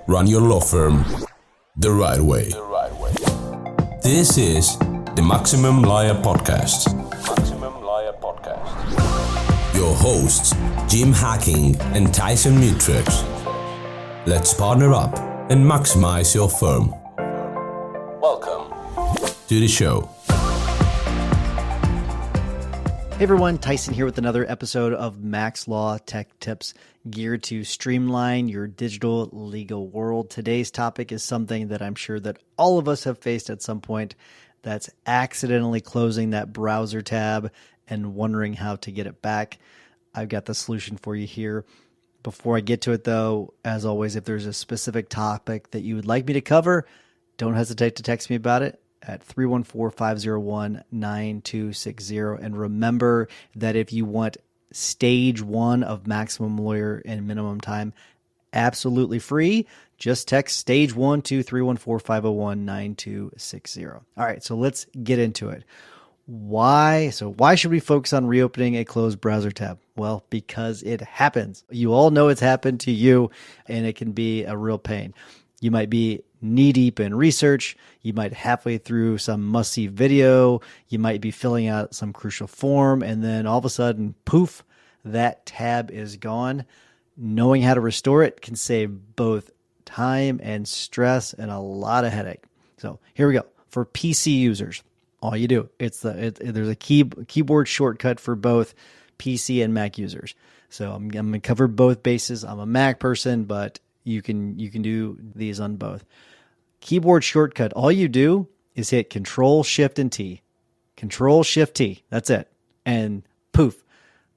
run your law firm the right way. This is the Maximum Lawyer Podcast. Your hosts, Jim Hacking and Tyson Mutrux. Let's partner up and maximize your firm. Welcome to the show. Hey everyone, Tyson here with another episode of Max Law Tech Tips geared to streamline your digital legal world. Today's topic is something that I'm sure that all of us have faced at some point. That's accidentally closing that browser tab and wondering how to get it back. I've got the solution for you here. Before I get to it though, as always, if there's a specific topic that you would like me to cover, don't hesitate to text me about it at 314-501-9260. And remember that if you want stage 1 of Maximum Lawyer and Minimum Time absolutely free, just text stage 1 to 314-501-9260. All right, so let's get into it. Why should we focus on reopening a closed browser tab? Well, because it happens. You all know it's happened to you, and it can be a real pain. You might be knee-deep in research. You might halfway through some must-see video. You might be filling out some crucial form, and then all of a sudden, poof, that tab is gone. Knowing how to restore it can save both time and stress and a lot of headache. So here we go. For PC users, all you do, there's a keyboard shortcut for both PC and Mac users. So I'm going to cover both bases. I'm a Mac person, but you can do these on both. Keyboard shortcut, all you do is hit Ctrl, Shift, and T. Ctrl, Shift, T. That's it. And poof,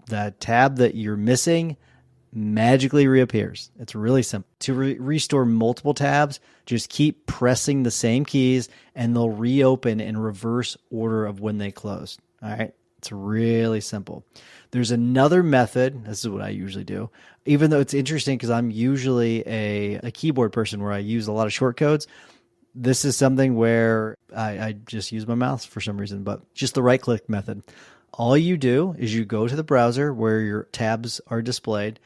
the tab that you're missing magically reappears. It's really simple. To restore multiple tabs, just keep pressing the same keys and they'll reopen in reverse order of when they closed. All right. It's really simple. There's another method. This is what I usually do, even though it's interesting because I'm usually a keyboard person where I use a lot of short codes. This is something where I just use my mouse for some reason, but just the right click method. All you do is you go to the browser where your tabs are displayed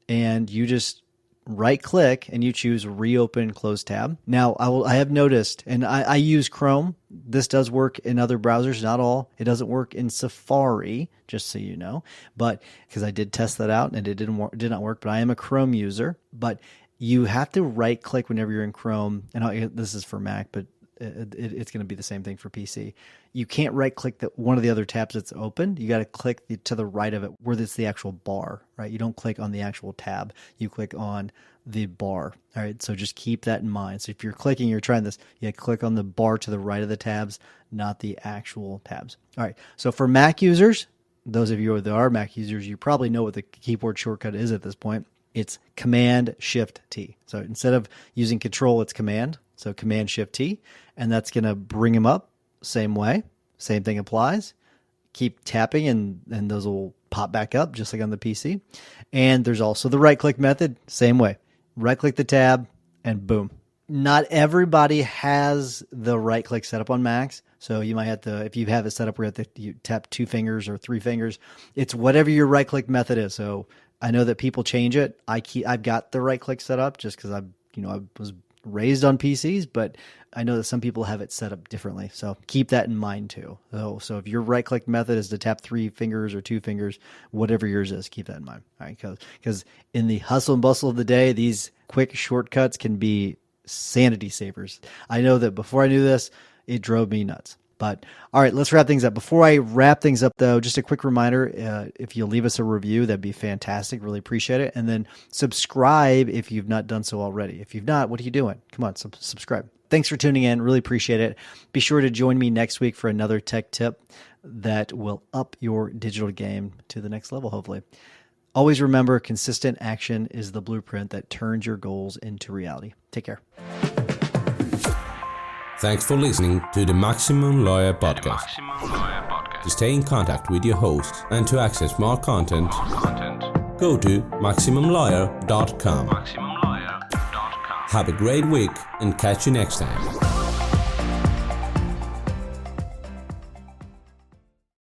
and you just right click and you choose reopen close tab. Now I have noticed, and I use Chrome. This does work in other browsers, not all. It doesn't work in Safari, just so you know, but because I did test that out and it did not work, but I am a Chrome user. But you have to right click whenever you're in Chrome, and this is for Mac, but it's going to be the same thing for PC. You can't right click one of the other tabs that's open. You got to click to the right of it where it's the actual bar, right? You don't click on the actual tab. You click on the bar. All right. So just keep that in mind. So if you're trying this, you click on the bar to the right of the tabs, not the actual tabs. All right. So for Mac users, those of you that are Mac users, you probably know what the keyboard shortcut is at this point. It's Command Shift T. So instead of using Control, it's Command. So Command Shift T, and that's going to bring them up same way. Same thing applies. Keep tapping and those will pop back up just like on the PC. And there's also the right click method, same way. Right click the tab and boom. Not everybody has the right click set up on Macs. So you might have to, if you have it set up where you tap 2 fingers or 3 fingers, it's whatever your right click method is. So I know that people change it. I've got the right click set up just because I was raised on PCs, but I know that some people have it set up differently. So keep that in mind too. So if your right click method is to tap 3 fingers or 2 fingers, whatever yours is, keep that in mind. All right. Because in the hustle and bustle of the day, these quick shortcuts can be sanity savers. I know that before I knew this, it drove me nuts. But all right, let's wrap things up. Before I wrap things up, though, just a quick reminder, if you'll leave us a review, that'd be fantastic. Really appreciate it. And then subscribe if you've not done so already. If you've not, what are you doing? Come on, subscribe. Thanks for tuning in. Really appreciate it. Be sure to join me next week for another tech tip that will up your digital game to the next level, hopefully. Always remember, consistent action is the blueprint that turns your goals into reality. Take care. Thanks for listening to the Maximum Lawyer Podcast. To stay in contact with your host and to access more content, go to MaximumLawyer.com. Have a great week and catch you next time.